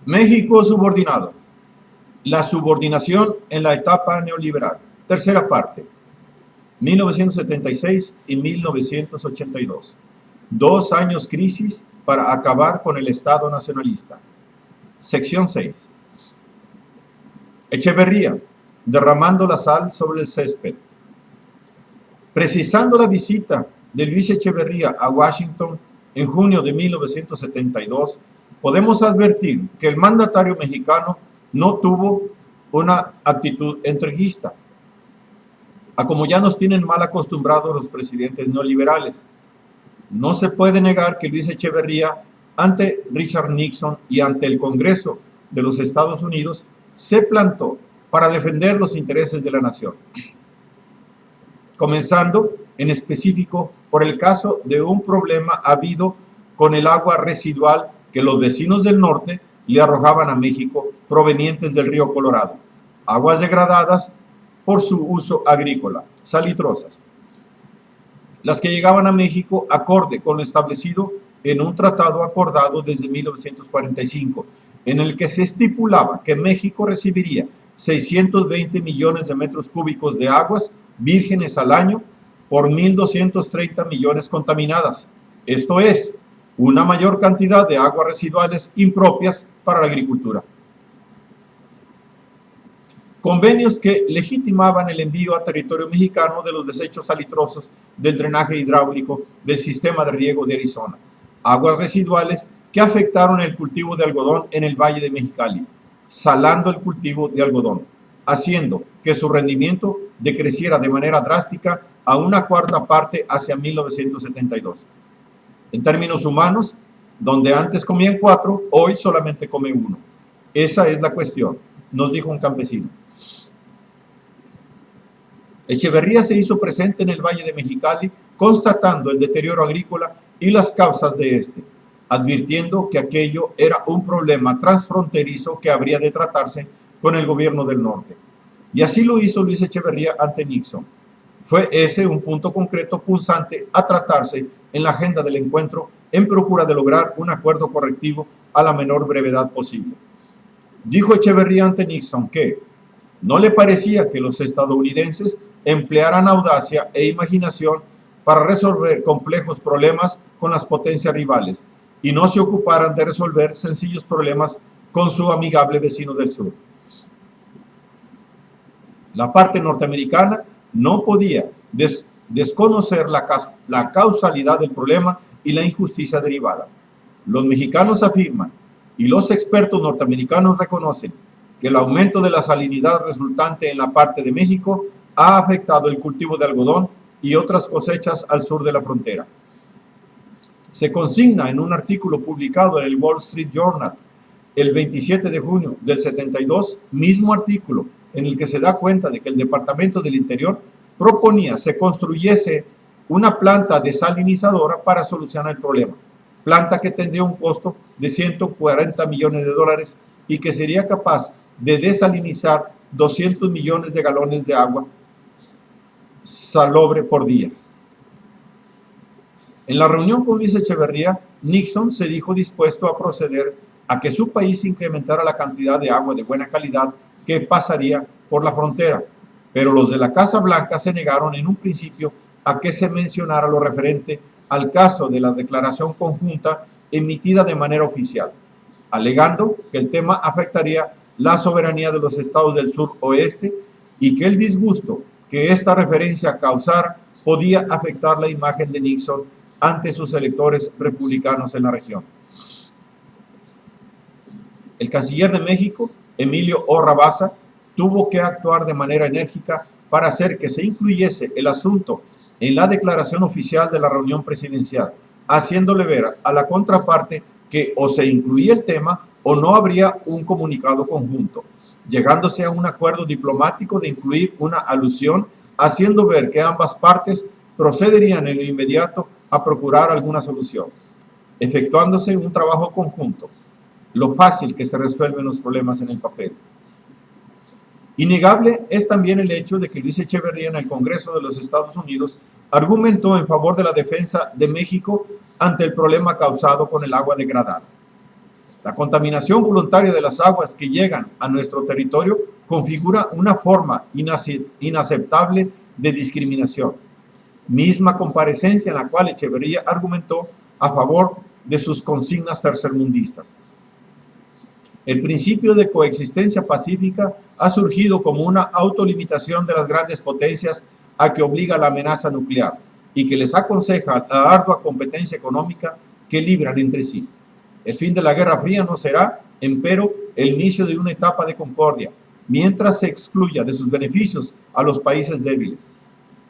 México subordinado. La subordinación en la etapa neoliberal. Tercera parte. 1976 y 1982. 2 años crisis para acabar con el Estado nacionalista. Sección 6. Echeverría, derramando la sal sobre el césped. Precisando la visita de Luis Echeverría a Washington en junio de 1972, podemos advertir que el mandatario mexicano no tuvo una actitud entreguista, a como ya nos tienen mal acostumbrados los presidentes neoliberales. No se puede negar que Luis Echeverría, ante Richard Nixon y ante el Congreso de los Estados Unidos, se plantó para defender los intereses de la nación, comenzando en específico por el caso de un problema habido con el agua residual que los vecinos del norte le arrojaban a México provenientes del río Colorado, aguas degradadas por su uso agrícola, salitrosas, las que llegaban a México acorde con lo establecido en un tratado acordado desde 1945, en el que se estipulaba que México recibiría 620 millones de metros cúbicos de aguas vírgenes al año por 1.230 millones contaminadas. Esto es, una mayor cantidad de aguas residuales impropias para la agricultura. Convenios que legitimaban el envío a territorio mexicano de los desechos salitrosos del drenaje hidráulico del sistema de riego de Arizona, aguas residuales que afectaron el cultivo de algodón en el Valle de Mexicali, salando el cultivo de algodón, haciendo que su rendimiento decreciera de manera drástica a una cuarta parte hacia 1972. En términos humanos, donde antes comían 4, hoy solamente come 1. Esa es la cuestión, nos dijo un campesino. Echeverría se hizo presente en el Valle de Mexicali, constatando el deterioro agrícola y las causas de este, advirtiendo que aquello era un problema transfronterizo que habría de tratarse con el gobierno del norte. Y así lo hizo Luis Echeverría ante Nixon. Fue ese un punto concreto punzante a tratarse en la agenda del encuentro en procura de lograr un acuerdo correctivo a la menor brevedad posible. Dijo Echeverría ante Nixon que no le parecía que los estadounidenses emplearan audacia e imaginación para resolver complejos problemas con las potencias rivales y no se ocuparan de resolver sencillos problemas con su amigable vecino del sur. La parte norteamericana no podía desconocer la causalidad del problema y la injusticia derivada. Los mexicanos afirman y los expertos norteamericanos reconocen que el aumento de la salinidad resultante en la parte de México ha afectado el cultivo de algodón y otras cosechas al sur de la frontera. Se consigna en un artículo publicado en el Wall Street Journal el 27 de junio del 72, mismo artículo en el que se da cuenta de que el Departamento del Interior proponía se construyese una planta desalinizadora para solucionar el problema, planta que tendría un costo de 140 millones de dólares y que sería capaz de desalinizar 200 millones de galones de agua salobre por día. En la reunión con Luis Echeverría, Nixon se dijo dispuesto a proceder a que su país incrementara la cantidad de agua de buena calidad que pasaría por la frontera, pero los de la Casa Blanca se negaron en un principio a que se mencionara lo referente al caso de la declaración conjunta emitida de manera oficial, alegando que el tema afectaría la soberanía de los estados del sur-oeste y que el disgusto que esta referencia causara podía afectar la imagen de Nixon ante sus electores republicanos en la región. El canciller de México, Emilio O. Rabasa, tuvo que actuar de manera enérgica para hacer que se incluyese el asunto en la declaración oficial de la reunión presidencial, haciéndole ver a la contraparte que o se incluía el tema o no habría un comunicado conjunto, llegándose a un acuerdo diplomático de incluir una alusión, haciendo ver que ambas partes procederían en lo inmediato a procurar alguna solución, efectuándose un trabajo conjunto. Lo fácil que se resuelven los problemas en el papel. Innegable es también el hecho de que Luis Echeverría en el Congreso de los Estados Unidos argumentó en favor de la defensa de México ante el problema causado con el agua degradada. La contaminación voluntaria de las aguas que llegan a nuestro territorio configura una forma inaceptable de discriminación, misma comparecencia en la cual Echeverría argumentó a favor de sus consignas tercermundistas. El principio de coexistencia pacífica ha surgido como una autolimitación de las grandes potencias a que obliga la amenaza nuclear y que les aconseja la ardua competencia económica que libran entre sí. El fin de la Guerra Fría no será, empero, el inicio de una etapa de concordia, mientras se excluya de sus beneficios a los países débiles.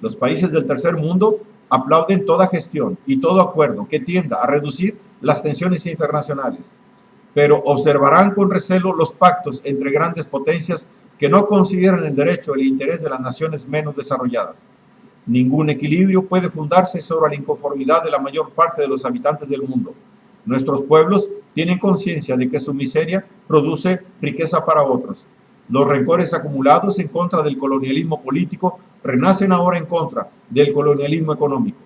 Los países del tercer mundo aplauden toda gestión y todo acuerdo que tienda a reducir las tensiones internacionales, pero observarán con recelo los pactos entre grandes potencias que no consideran el derecho o el interés de las naciones menos desarrolladas. Ningún equilibrio puede fundarse sobre la inconformidad de la mayor parte de los habitantes del mundo. Nuestros pueblos tienen conciencia de que su miseria produce riqueza para otros. Los rencores acumulados en contra del colonialismo político renacen ahora en contra del colonialismo económico.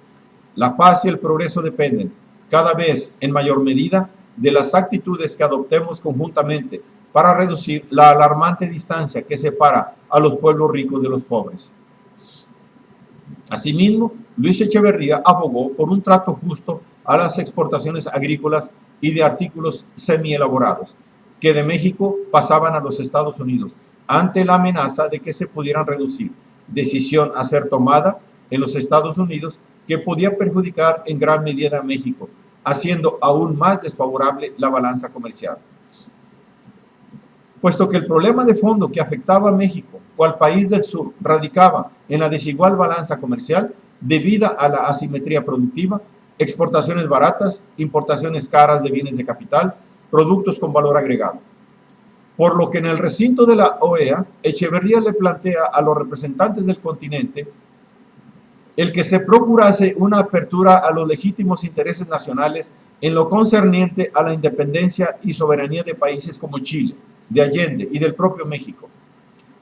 La paz y el progreso dependen, cada vez en mayor medida, de las actitudes que adoptemos conjuntamente para reducir la alarmante distancia que separa a los pueblos ricos de los pobres. Asimismo, Luis Echeverría abogó por un trato justo a las exportaciones agrícolas y de artículos semielaborados que de México pasaban a los Estados Unidos ante la amenaza de que se pudieran reducir, decisión a ser tomada en los Estados Unidos que podía perjudicar en gran medida a México, haciendo aún más desfavorable la balanza comercial. Puesto que el problema de fondo que afectaba a México o al país del sur radicaba en la desigual balanza comercial debida a la asimetría productiva, exportaciones baratas, importaciones caras de bienes de capital, productos con valor agregado. Por lo que en el recinto de la OEA, Echeverría le plantea a los representantes del continente el que se procurase una apertura a los legítimos intereses nacionales en lo concerniente a la independencia y soberanía de países como Chile, de Allende y del propio México,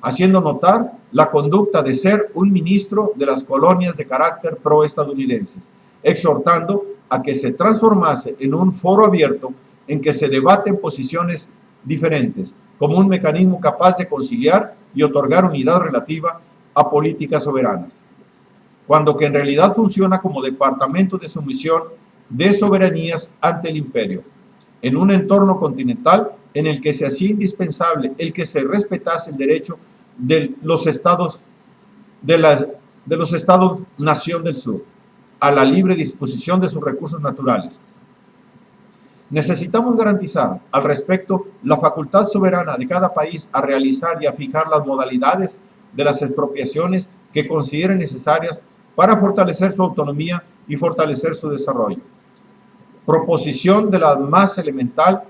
haciendo notar la conducta de ser un ministro de las colonias de carácter pro-estadounidenses, exhortando a que se transformase en un foro abierto en que se debaten posiciones diferentes, como un mecanismo capaz de conciliar y otorgar unidad relativa a políticas soberanas, cuando que en realidad funciona como departamento de sumisión de soberanías ante el imperio, en un entorno continental en el que se hacía indispensable el que se respetase el derecho de los estados nación del sur a la libre disposición de sus recursos naturales. Necesitamos garantizar al respecto la facultad soberana de cada país a realizar y a fijar las modalidades de las expropiaciones que consideren necesarias para fortalecer su autonomía y fortalecer su desarrollo. Proposición de la más elemental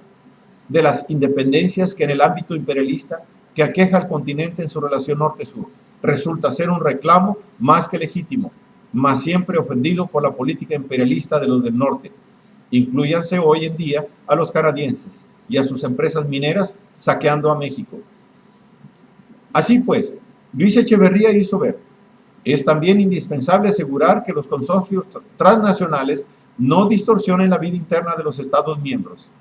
de las independencias que en el ámbito imperialista que aqueja al continente en su relación norte-sur resulta ser un reclamo más que legítimo, mas siempre ofendido por la política imperialista de los del norte. Inclúyanse hoy en día a los canadienses y a sus empresas mineras saqueando a México. Así pues, Luis Echeverría hizo ver, es también indispensable asegurar que los consorcios transnacionales no distorsionen la vida interna de los Estados miembros.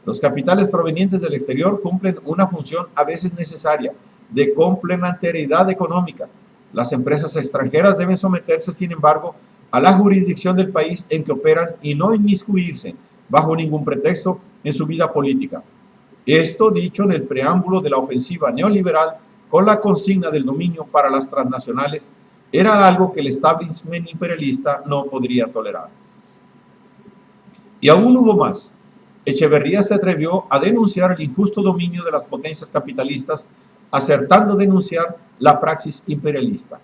Los capitales provenientes del exterior cumplen una función a veces necesaria de complementariedad económica. Las empresas extranjeras deben someterse, sin embargo, a la jurisdicción del país en que operan y no inmiscuirse bajo ningún pretexto en su vida política. Esto dicho en el preámbulo de la ofensiva neoliberal con la consigna del dominio para las transnacionales era algo que el establishment imperialista no podría tolerar. Y aún hubo más. Echeverría se atrevió a denunciar el injusto dominio de las potencias capitalistas, acertando denunciar la praxis imperialista.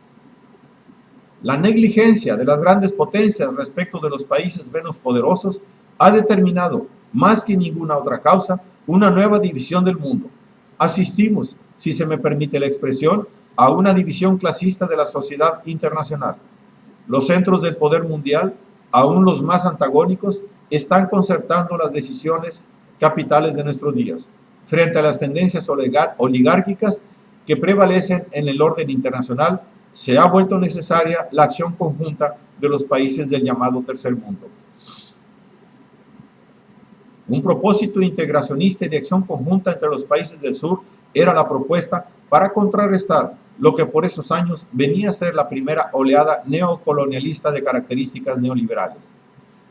La negligencia de las grandes potencias respecto de los países menos poderosos ha determinado, más que ninguna otra causa, una nueva división del mundo. Asistimos, si se me permite la expresión, a una división clasista de la sociedad internacional. Los centros del poder mundial, aún los más antagónicos, están concertando las decisiones capitales de nuestros días, frente a las tendencias oligárquicas que prevalecen en el orden internacional. Se ha vuelto necesaria la acción conjunta de los países del llamado tercer mundo. Un propósito integracionista y de acción conjunta entre los países del sur era la propuesta para contrarrestar lo que por esos años venía a ser la primera oleada neocolonialista de características neoliberales.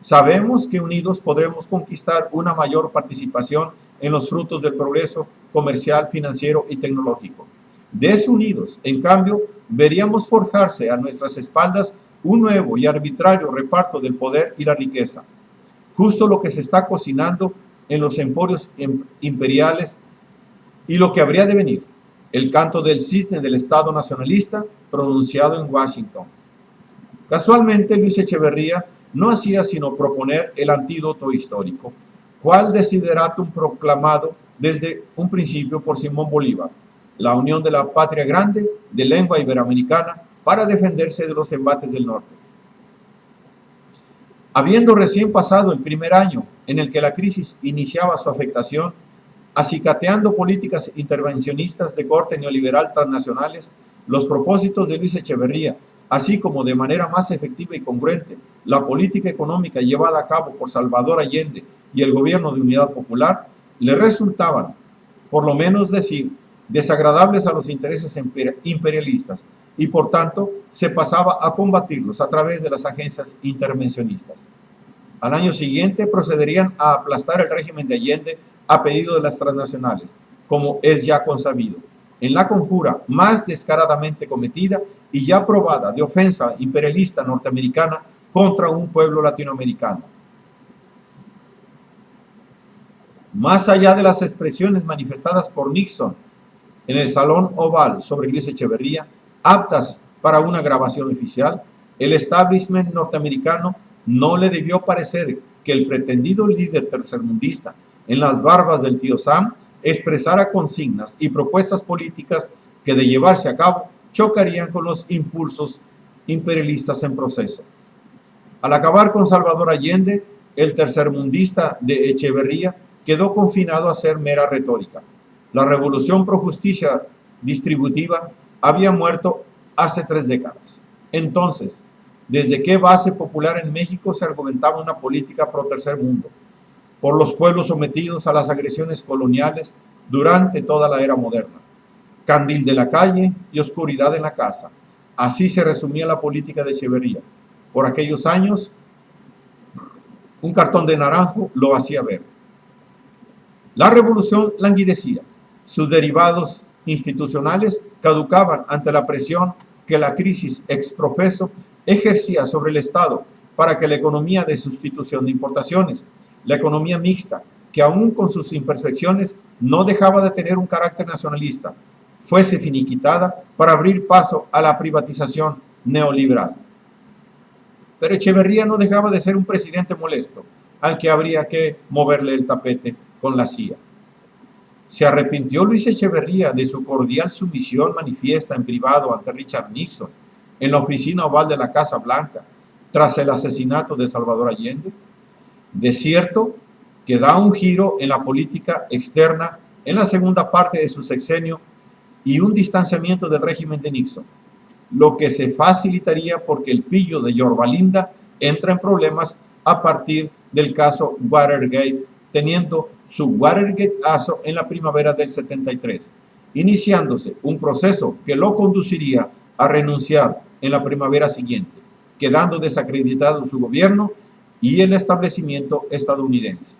Sabemos que unidos podremos conquistar una mayor participación en los frutos del progreso comercial, financiero y tecnológico. Desunidos, en cambio, veríamos forjarse a nuestras espaldas un nuevo y arbitrario reparto del poder y la riqueza. Justo lo que se está cocinando en los emporios imperiales y lo que habría de venir, el canto del cisne del Estado nacionalista pronunciado en Washington. Casualmente, Luis Echeverría no hacía sino proponer el antídoto histórico, cual desideratum proclamado desde un principio por Simón Bolívar, la unión de la patria grande de lengua iberoamericana para defenderse de los embates del norte. Habiendo recién pasado el primer año en el que la crisis iniciaba su afectación, acicateando políticas intervencionistas de corte neoliberal transnacionales, los propósitos de Luis Echeverría, así como de manera más efectiva y congruente la política económica llevada a cabo por Salvador Allende y el gobierno de Unidad Popular, le resultaban, por lo menos decir, desagradables a los intereses imperialistas y por tanto se pasaba a combatirlos a través de las agencias intervencionistas. Al año siguiente procederían a aplastar el régimen de Allende a pedido de las transnacionales, como es ya consabido, en la conjura más descaradamente cometida y ya probada de ofensa imperialista norteamericana contra un pueblo latinoamericano. Más allá de las expresiones manifestadas por Nixon en el Salón Oval sobre Luis Echeverría, aptas para una grabación oficial, el establishment norteamericano no le debió parecer que el pretendido líder tercermundista en las barbas del tío Sam expresara consignas y propuestas políticas que de llevarse a cabo chocarían con los impulsos imperialistas en proceso. Al acabar con Salvador Allende, el tercermundista de Echeverría quedó confinado a ser mera retórica. La revolución pro justicia distributiva había muerto hace 3 décadas. Entonces, ¿desde qué base popular en México se argumentaba una política pro tercer mundo? Por los pueblos sometidos a las agresiones coloniales durante toda la era moderna. Candil de la calle y oscuridad en la casa. Así se resumía la política de Echeverría. Por aquellos años, un cartón de naranjo lo hacía ver. La revolución languidecía. Sus derivados institucionales caducaban ante la presión que la crisis exprofeso ejercía sobre el Estado para que la economía de sustitución de importaciones, la economía mixta, que aún con sus imperfecciones no dejaba de tener un carácter nacionalista, fuese finiquitada para abrir paso a la privatización neoliberal. Pero Echeverría no dejaba de ser un presidente molesto, al que habría que moverle el tapete con la CIA. ¿Se arrepintió Luis Echeverría de su cordial sumisión manifiesta en privado ante Richard Nixon en la oficina oval de la Casa Blanca tras el asesinato de Salvador Allende? De cierto que da un giro en la política externa en la segunda parte de su sexenio y un distanciamiento del régimen de Nixon, lo que se facilitaría porque el pillo de Yorba Linda entra en problemas a partir del caso Watergate, teniendo su Watergateazo en la primavera del 73, iniciándose un proceso que lo conduciría a renunciar en la primavera siguiente, quedando desacreditado su gobierno y el establecimiento estadounidense.